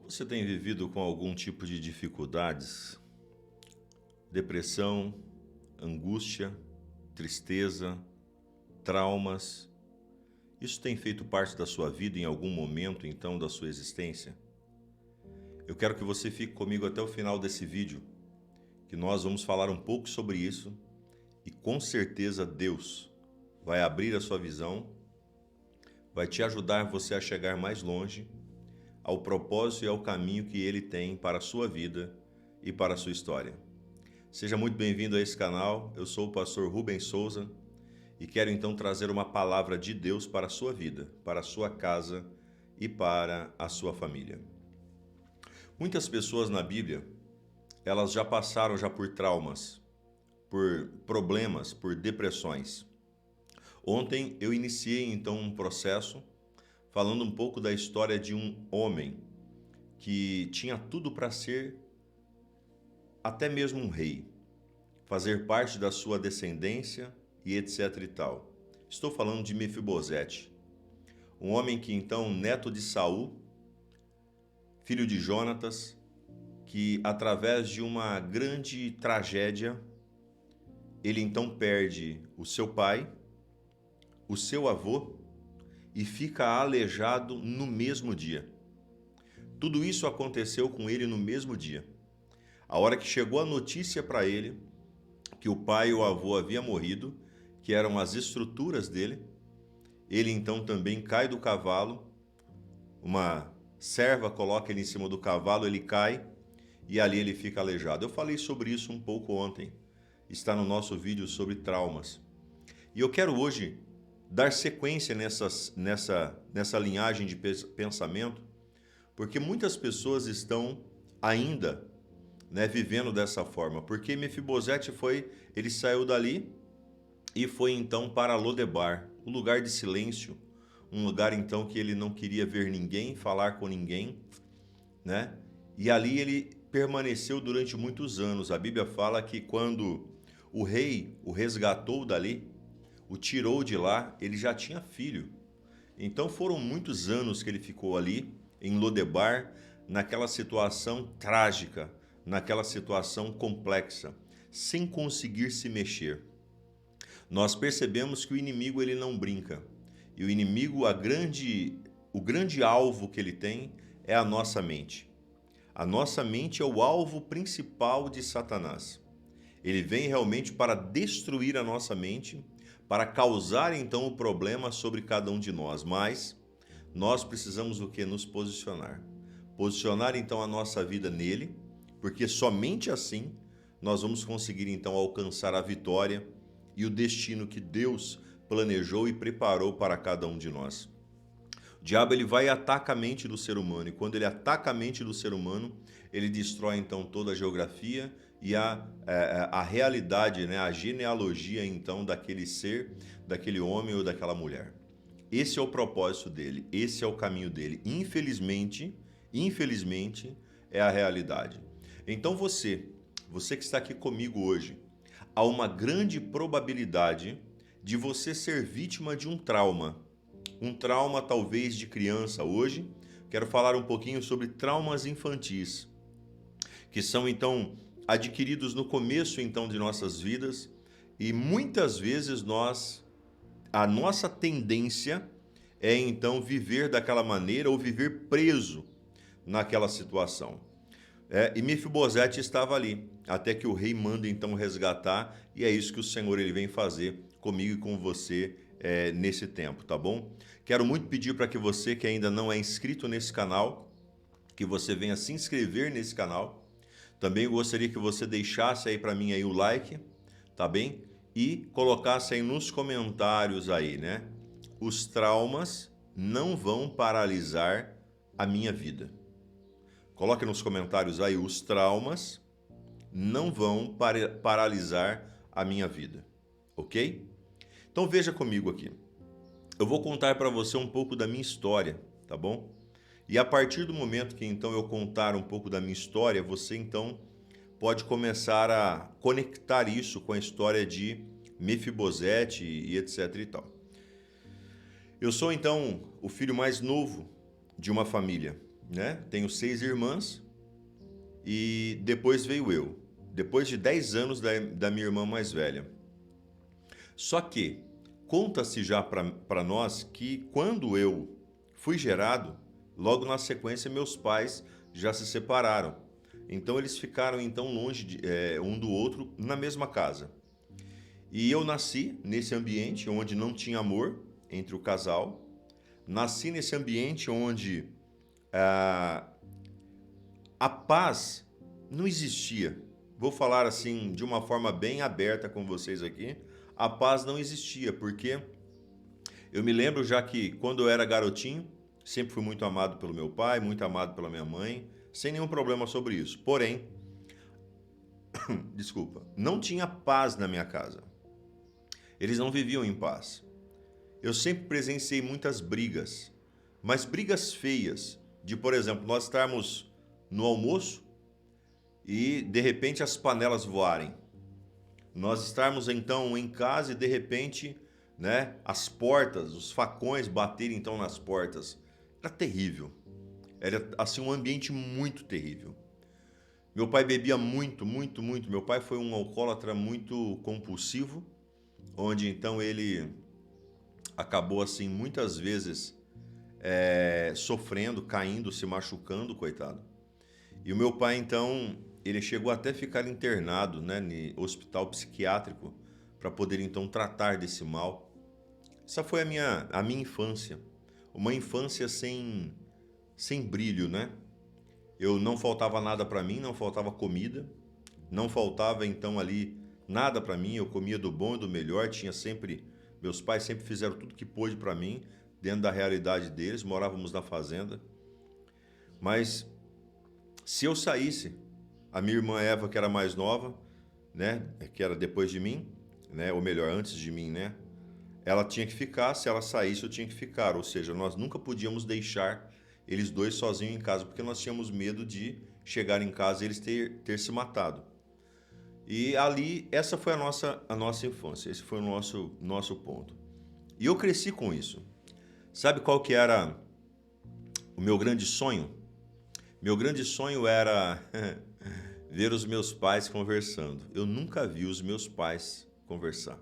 Você tem vivido com algum tipo de dificuldades, depressão, angústia, tristeza, traumas? Isso tem feito parte da sua vida em algum momento, então, da sua existência? Eu quero que você fique comigo até o final desse vídeo, que nós vamos falar um pouco sobre isso e com certeza Deus vai abrir a sua visão, vai te ajudar você a chegar mais longe ao propósito e ao caminho que Ele tem para a sua vida e para a sua história. Seja muito bem-vindo a esse canal, eu sou o pastor Rubens Souza e quero então trazer uma palavra de Deus para a sua vida, para a sua casa e para a sua família. Muitas pessoas na Bíblia, elas já passaram por traumas, por problemas, por depressões. Ontem eu iniciei então um processo falando um pouco da história de um homem que tinha tudo para ser até mesmo um rei, fazer parte da sua descendência e etc e tal. Estou falando de Mefibosete, um homem que então, neto de Saul, filho de Jonatas, que através de uma grande tragédia, ele então perde o seu pai, o seu avô, e fica aleijado no mesmo dia. Tudo isso aconteceu com ele no mesmo dia. A hora que chegou a notícia para ele que o pai e o avô haviam morrido, que eram as estruturas dele, ele então também cai do cavalo, uma serva coloca ele em cima do cavalo, ele cai e ali ele fica aleijado. Eu falei sobre isso um pouco ontem, está no nosso vídeo sobre traumas. E eu quero hoje dar sequência nessa linhagem de pensamento, porque muitas pessoas estão ainda vivendo dessa forma. Porque Mefibosete ele saiu dali e foi então para Lodebar, o lugar de silêncio, um lugar então que ele não queria ver ninguém, falar com ninguém, né? E ali ele permaneceu durante muitos anos. A Bíblia fala que quando o rei o resgatou dali, o tirou de lá, ele já tinha filho. Então foram muitos anos que ele ficou ali, em Lodebar, naquela situação trágica, naquela situação complexa, sem conseguir se mexer. Nós percebemos que o inimigo ele não brinca. E o inimigo, o grande alvo que ele tem é a nossa mente. A nossa mente é o alvo principal de Satanás. Ele vem realmente para destruir a nossa mente, para causar então o problema sobre cada um de nós, mas nós precisamos o que? Nos posicionar. Posicionar então a nossa vida nele, porque somente assim nós vamos conseguir então alcançar a vitória e o destino que Deus planejou e preparou para cada um de nós. O diabo ele vai e ataca a mente do ser humano, e quando ele ataca a mente do ser humano, ele destrói então toda a geografia e a realidade, a genealogia então daquele ser, daquele homem ou daquela mulher. Esse é o propósito dele, esse é o caminho dele. Infelizmente, é a realidade. Então você que está aqui comigo hoje, há uma grande probabilidade de você ser vítima de um trauma talvez de criança. Hoje quero falar um pouquinho sobre traumas infantis, que são então adquiridos no começo então de nossas vidas, e muitas vezes a nossa tendência é então viver daquela maneira ou viver preso naquela situação. E Mefibosete estava ali, até que o rei manda então resgatar, e é isso que o Senhor ele vem fazer comigo e com você nesse tempo, tá bom? Quero muito pedir para que você que ainda não é inscrito nesse canal, que você venha se inscrever nesse canal. Também gostaria que você deixasse aí para mim aí o like, tá bem? E colocasse aí nos comentários aí, Os traumas não vão paralisar a minha vida. Coloque nos comentários aí, os traumas não vão paralisar a minha vida, ok? Então veja comigo aqui. Eu vou contar para você um pouco da minha história, tá bom? E a partir do momento que então eu contar um pouco da minha história, você então pode começar a conectar isso com a história de Mefibosete e etc e tal. Eu sou então o filho mais novo de uma família. né? Tenho 6 irmãs e depois veio eu. Depois de 10 anos da minha irmã mais velha. Só que conta-se já para nós que quando eu fui gerado, logo na sequência meus pais já se separaram. Então eles ficaram então longe um do outro na mesma casa. E eu nasci nesse ambiente onde não tinha amor entre o casal. Nasci nesse ambiente onde a paz não existia. Vou falar assim de uma forma bem aberta com vocês aqui. A paz não existia, porque eu me lembro já que quando eu era garotinho, sempre fui muito amado pelo meu pai, muito amado pela minha mãe, sem nenhum problema sobre isso. Porém, desculpa, não tinha paz na minha casa. Eles não viviam em paz. Eu sempre presenciei muitas brigas, mas brigas feias, de, por exemplo, nós estarmos no almoço e de repente as panelas voarem. Nós estarmos então em casa e de repente, né, as portas, os facões baterem então nas portas. Era terrível. Era assim um ambiente muito terrível. Meu pai bebia muito, muito, muito. Meu pai foi um alcoólatra muito compulsivo, onde então ele acabou assim muitas vezes sofrendo, caindo, se machucando, coitado. E o meu pai então, ele chegou até a ficar internado, né, no hospital psiquiátrico para poder então tratar desse mal. Essa foi a minha infância, uma infância sem brilho, né? Eu não faltava nada para mim, não faltava comida, não faltava então ali nada para mim, eu comia do bom e do melhor, tinha sempre, meus pais sempre fizeram tudo que pôde para mim, dentro da realidade deles, morávamos na fazenda. Mas se eu saísse, a minha irmã Eva, que era mais nova, né, que era depois de mim, né, ou melhor, antes de mim, né, ela tinha que ficar, se ela saísse eu tinha que ficar, ou seja, nós nunca podíamos deixar eles dois sozinhos em casa, porque nós tínhamos medo de chegar em casa e eles ter se matado. E ali, essa foi a nossa infância, esse foi o nosso ponto. E eu cresci com isso. Sabe qual que era o meu grande sonho? Meu grande sonho era ver os meus pais conversando. Eu nunca vi os meus pais conversar.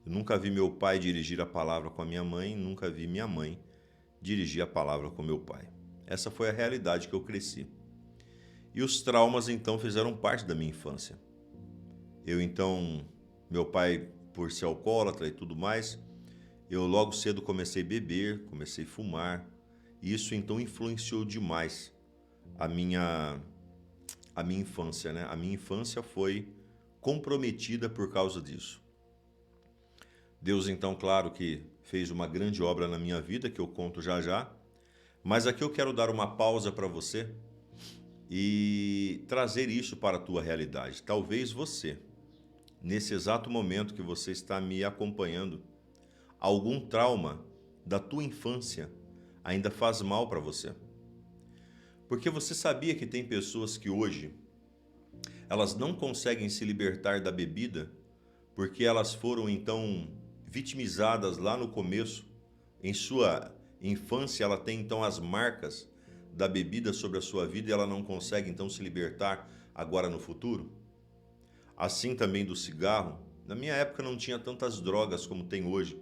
Eu nunca vi meu pai dirigir a palavra com a minha mãe, nunca vi minha mãe dirigir a palavra com meu pai. Essa foi a realidade que eu cresci. E os traumas então fizeram parte da minha infância. Eu então, meu pai por ser alcoólatra e tudo mais, eu logo cedo comecei a beber, comecei a fumar, e isso então influenciou demais a minha infância, né? A minha infância foi comprometida por causa disso. Deus então, claro que fez uma grande obra na minha vida, que eu conto já já, mas aqui eu quero dar uma pausa para você e trazer isso para a tua realidade. Talvez você, nesse exato momento que você está me acompanhando, algum trauma da tua infância ainda faz mal para você. Porque você sabia que tem pessoas que hoje elas não conseguem se libertar da bebida porque elas foram então vitimizadas lá no começo, em sua infância ela tem então as marcas da bebida sobre a sua vida e ela não consegue então se libertar agora no futuro? Assim também do cigarro. Na minha época não tinha tantas drogas como tem hoje,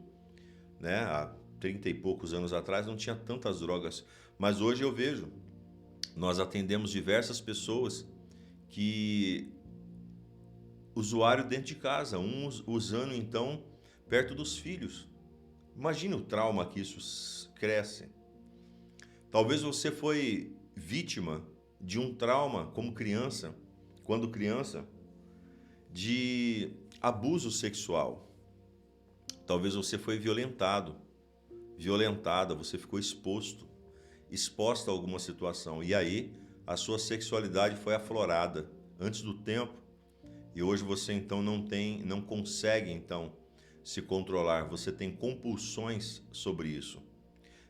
né? Há 30 e poucos anos atrás não tinha tantas drogas, mas hoje eu vejo, nós atendemos diversas pessoas que usuário dentro de casa, uns usando então perto dos filhos. Imagina o trauma que isso cresce. Talvez você foi vítima de um trauma como criança, quando criança, de abuso sexual. Talvez você foi violentado, violentada, você ficou exposta a alguma situação. E aí a sua sexualidade foi aflorada antes do tempo. E hoje você então não consegue então se controlar, você tem compulsões sobre isso.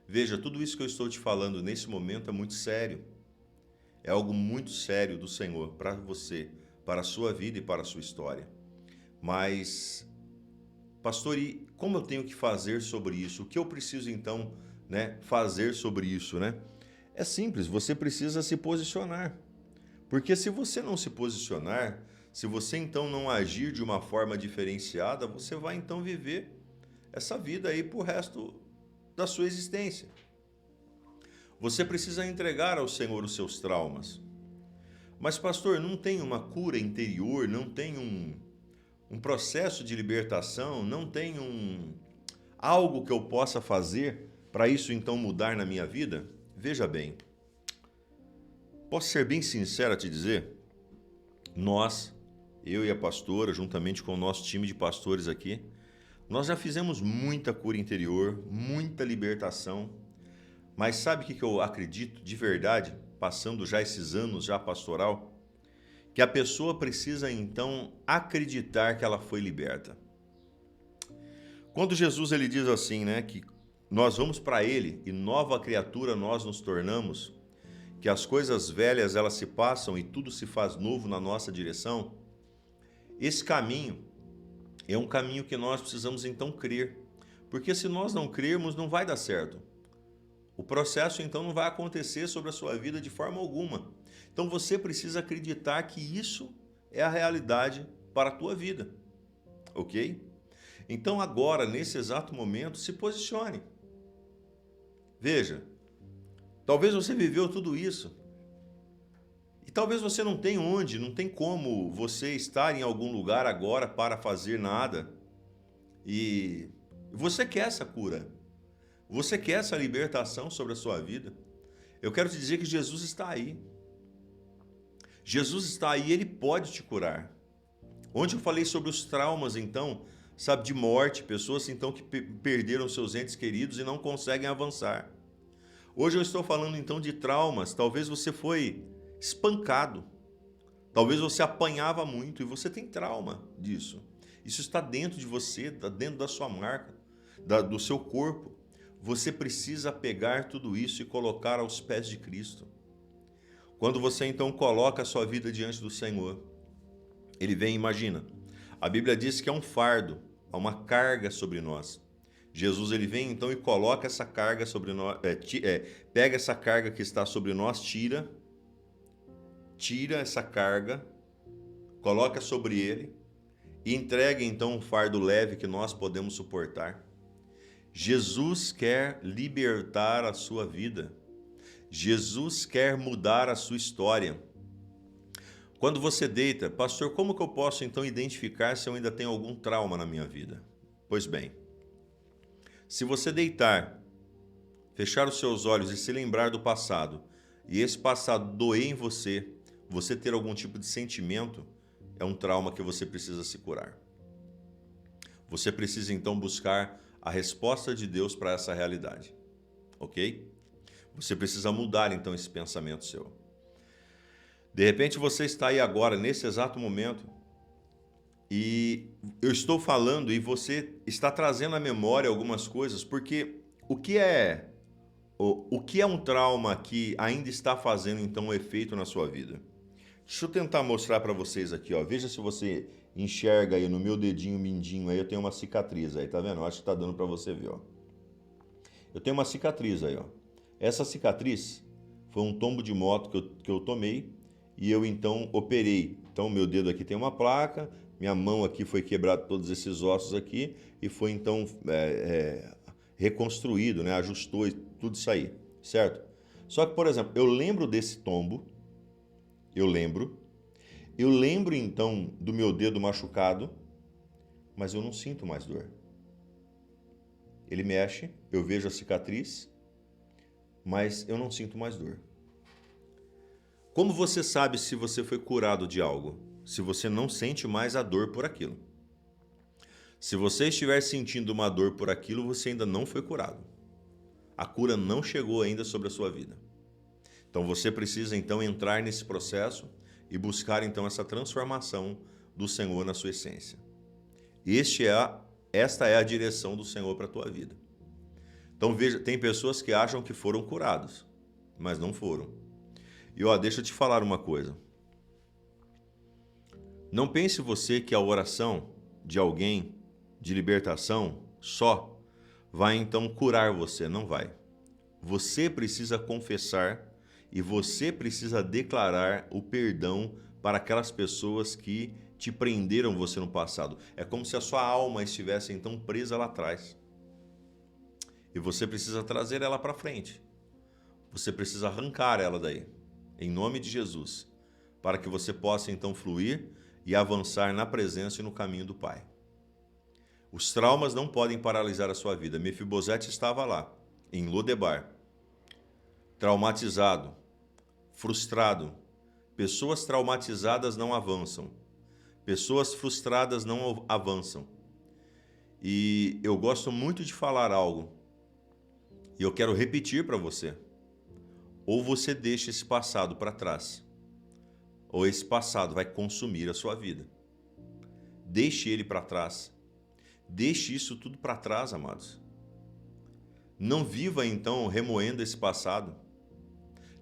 Veja, tudo isso que eu estou te falando nesse momento é muito sério. É algo muito sério do Senhor para você, para a sua vida e para a sua história. Mas, pastor, e como eu tenho que fazer sobre isso? O que eu preciso então, né, fazer sobre isso, né? É simples, você precisa se posicionar. Porque se você não se posicionar, se você então não agir de uma forma diferenciada, você vai então viver essa vida aí pro resto da sua existência. Você precisa entregar ao Senhor os seus traumas. Mas, pastor, não tem uma cura interior, não tem um processo de libertação, não tem algo que eu possa fazer para isso então mudar na minha vida? Veja bem, posso ser bem sincero a te dizer? Nós, eu e a pastora, juntamente com o nosso time de pastores aqui, nós já fizemos muita cura interior, muita libertação, mas sabe o que eu acredito de verdade, passando já esses anos já pastoral? Que a pessoa precisa então acreditar que ela foi liberta. Quando Jesus ele diz assim, né, que nós vamos para ele e nova criatura nós nos tornamos, que as coisas velhas elas se passam e tudo se faz novo na nossa direção, esse caminho é um caminho que nós precisamos então crer, porque se nós não crermos não vai dar certo. O processo então não vai acontecer sobre a sua vida de forma alguma. Então você precisa acreditar que isso é a realidade para a tua vida, ok? Então agora, nesse exato momento, se posicione. Veja, talvez você viveu tudo isso e talvez você não tenha onde, não tem como você estar em algum lugar agora para fazer nada e você quer essa cura, você quer essa libertação sobre a sua vida. Eu quero te dizer que Jesus está aí. Jesus está aí, Ele pode te curar. Onde eu falei sobre os traumas, então, sabe, de morte, pessoas então que perderam seus entes queridos e não conseguem avançar. Hoje eu estou falando então de traumas, talvez você foi espancado, talvez você apanhava muito e você tem trauma disso. Isso está dentro de você, está dentro da sua marca, do seu corpo. Você precisa pegar tudo isso e colocar aos pés de Cristo. Quando você então coloca a sua vida diante do Senhor, Ele vem, imagina, a Bíblia diz que é um fardo, há uma carga sobre nós. Jesus ele vem então e coloca essa carga sobre nós, pega essa carga que está sobre nós, tira essa carga, coloca sobre Ele e entrega então um fardo leve que nós podemos suportar. Jesus quer libertar a sua vida. Jesus quer mudar a sua história. Quando você deita, pastor, como que eu posso então identificar se eu ainda tenho algum trauma na minha vida? Pois bem, se você deitar, fechar os seus olhos e se lembrar do passado, e esse passado doer em você, você ter algum tipo de sentimento, é um trauma que você precisa se curar. Você precisa então buscar a resposta de Deus para essa realidade, ok? Você precisa mudar então esse pensamento seu. De repente você está aí agora, nesse exato momento, e eu estou falando e você está trazendo à memória algumas coisas, porque o que é um trauma que ainda está fazendo então um efeito na sua vida? Deixa eu tentar mostrar para vocês aqui, ó. Veja se você enxerga aí no meu dedinho mindinho aí, eu tenho uma cicatriz aí, tá vendo? Eu acho que tá dando para você ver, ó. Eu tenho uma cicatriz aí, ó. Essa cicatriz foi um tombo de moto que eu tomei e eu então operei. Então meu dedo aqui tem uma placa, minha mão aqui foi quebrado todos esses ossos aqui e foi então reconstruído, né? Ajustou e tudo isso aí, certo? Só que, por exemplo, eu lembro desse tombo, eu lembro então do meu dedo machucado, mas eu não sinto mais dor. Ele mexe, eu vejo a cicatriz, mas eu não sinto mais dor. Como você sabe se você foi curado de algo? Se você não sente mais a dor por aquilo. Se você estiver sentindo uma dor por aquilo, você ainda não foi curado. A cura não chegou ainda sobre a sua vida. Então você precisa então entrar nesse processo e buscar então essa transformação do Senhor na sua essência. Esta é a direção do Senhor para a tua vida. Então veja, tem pessoas que acham que foram curados, mas não foram. E deixa eu te falar uma coisa. Não pense você que a oração de alguém de libertação só vai então curar você, não vai. Você precisa confessar e você precisa declarar o perdão para aquelas pessoas que te prenderam você no passado. É como se a sua alma estivesse então presa lá atrás. E você precisa trazer ela para frente. Você precisa arrancar ela daí, em nome de Jesus, para que você possa então fluir e avançar na presença e no caminho do Pai. Os traumas não podem paralisar a sua vida. Mefibosete estava lá, em Lodebar, traumatizado, frustrado. Pessoas traumatizadas não avançam. Pessoas frustradas não avançam. E eu gosto muito de falar algo, e eu quero repetir para você. Ou você deixa esse passado para trás, ou esse passado vai consumir a sua vida. Deixe ele para trás. Deixe isso tudo para trás, amados. Não viva então remoendo esse passado.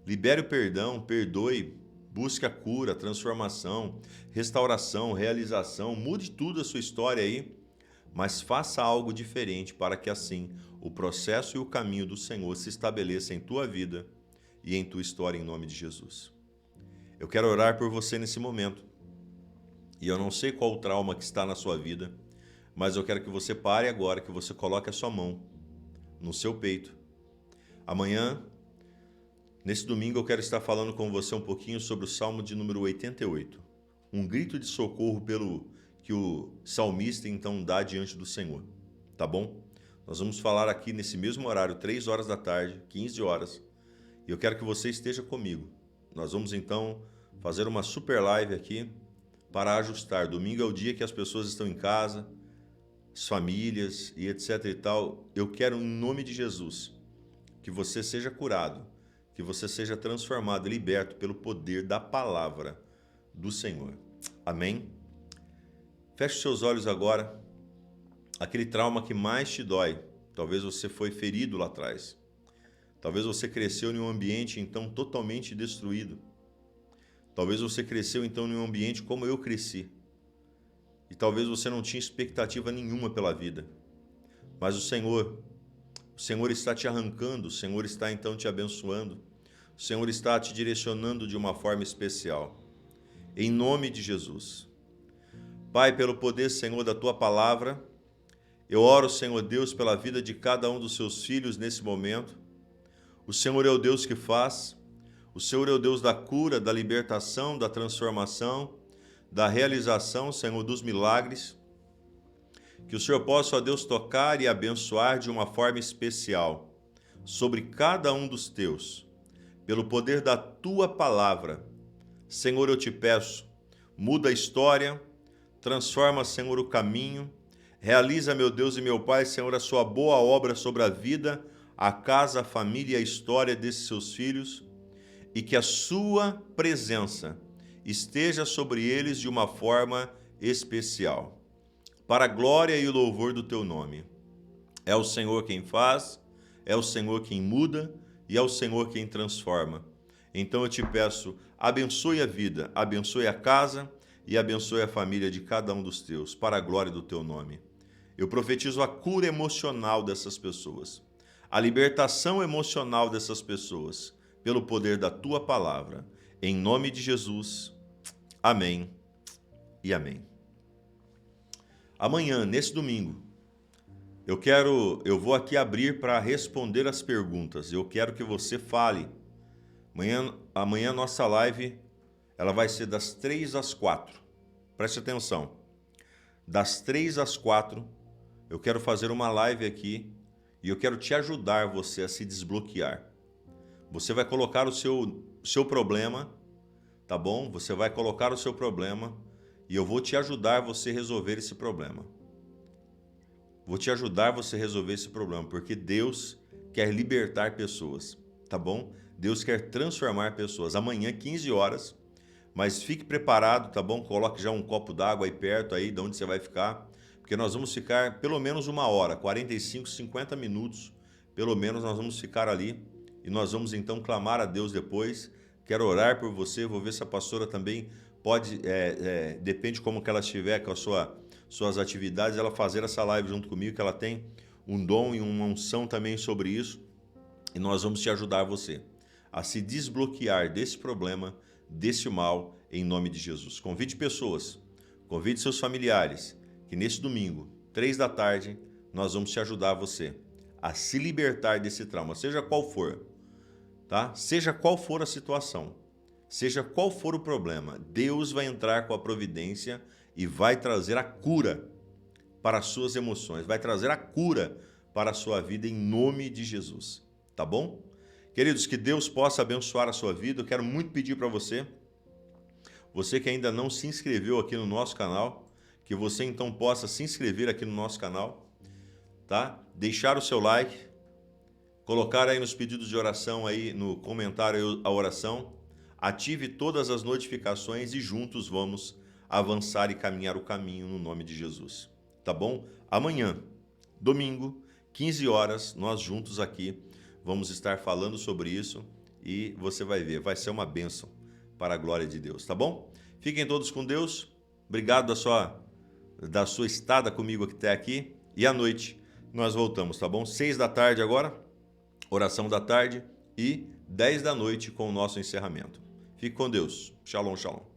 Libere o perdão, perdoe, busque a cura, transformação, restauração, realização. Mude tudo a sua história aí, mas faça algo diferente para que assim o processo e o caminho do Senhor se estabeleça em tua vida e em tua história, em nome de Jesus. Eu quero orar por você nesse momento. E eu não sei qual o trauma que está na sua vida, mas eu quero que você pare agora, que você coloque a sua mão no seu peito. Amanhã, nesse domingo, eu quero estar falando com você um pouquinho sobre o Salmo de número 88. Um grito de socorro pelo que o salmista então dá diante do Senhor. Tá bom? Nós vamos falar aqui nesse mesmo horário, 3 horas da tarde, 15 horas. E eu quero que você esteja comigo. Nós vamos então fazer uma super live aqui para ajustar. Domingo é o dia que as pessoas estão em casa, as famílias e etc e tal. Eu quero, em nome de Jesus, que você seja curado, que você seja transformado e liberto pelo poder da palavra do Senhor. Amém? Feche seus olhos agora. Aquele trauma que mais te dói. Talvez você foi ferido lá atrás. Talvez você cresceu em um ambiente então totalmente destruído. Talvez você cresceu então em um ambiente como eu cresci. E talvez você não tinha expectativa nenhuma pela vida. Mas o Senhor está te arrancando, o Senhor está então te abençoando. O Senhor está te direcionando de uma forma especial. Em nome de Jesus. Pai, pelo poder, Senhor, da Tua palavra, eu oro, Senhor Deus, pela vida de cada um dos Seus filhos nesse momento. O Senhor é o Deus que faz. O Senhor é o Deus da cura, da libertação, da transformação, da realização, Senhor, dos milagres. Que o Senhor possa, ó Deus, tocar e abençoar de uma forma especial sobre cada um dos teus, pelo poder da Tua palavra. Senhor, eu te peço, muda a história, transforma, Senhor, o caminho, realiza, meu Deus e meu Pai, Senhor, a sua boa obra sobre a vida, a casa, a família e a história desses seus filhos, e que a sua presença esteja sobre eles de uma forma especial, para a glória e o louvor do teu nome. É o Senhor quem faz, é o Senhor quem muda e é o Senhor quem transforma. Então eu te peço, abençoe a vida, abençoe a casa e abençoe a família de cada um dos teus, para a glória do teu nome. Eu profetizo a cura emocional dessas pessoas, a libertação emocional dessas pessoas, pelo poder da tua palavra. Em nome de Jesus. Amém e amém. Amanhã, nesse domingo, eu vou aqui abrir para responder as perguntas. Eu quero que você fale. Amanhã nossa live, ela vai ser das 3 às 4. Preste atenção. Das 3 às 4, eu quero fazer uma live aqui e eu quero te ajudar você a se desbloquear. Você vai colocar o seu problema, tá bom? Você vai colocar o seu problema e eu vou te ajudar você a resolver esse problema. Vou te ajudar você a resolver esse problema, porque Deus quer libertar pessoas, tá bom? Deus quer transformar pessoas. Amanhã, 15 horas, mas fique preparado, tá bom? Coloque já um copo d'água aí perto, aí de onde você vai ficar, porque nós vamos ficar pelo menos 1 hora, 45, 50 minutos, pelo menos nós vamos ficar ali. E nós vamos então clamar a Deus depois. Quero orar por você, vou ver se a pastora também pode, depende como que ela estiver com as suas atividades, ela fazer essa live junto comigo, que ela tem um dom e uma unção também sobre isso. E nós vamos te ajudar você a se desbloquear desse problema, desse mal, em nome de Jesus. Convide pessoas, convide seus familiares, que nesse domingo, 3 da tarde, nós vamos te ajudar você a se libertar desse trauma, seja qual for, tá? Seja qual for a situação, seja qual for o problema, Deus vai entrar com a providência e vai trazer a cura para as suas emoções, vai trazer a cura para a sua vida em nome de Jesus, tá bom? Queridos, que Deus possa abençoar a sua vida. Eu quero muito pedir para você que ainda não se inscreveu aqui no nosso canal, que você então possa se inscrever aqui no nosso canal, tá? Deixar o seu like, colocar aí nos pedidos de oração aí no comentário a oração, ative todas as notificações e juntos vamos avançar e caminhar o caminho no nome de Jesus, tá bom? Amanhã, domingo, 15 horas, nós juntos aqui vamos estar falando sobre isso e você vai ver, vai ser uma bênção para a glória de Deus, tá bom? Fiquem todos com Deus, obrigado da sua estada comigo até aqui e à noite nós voltamos, tá bom? 6 da tarde agora, oração da tarde e 10 da noite com o nosso encerramento. Fique com Deus. Shalom, shalom.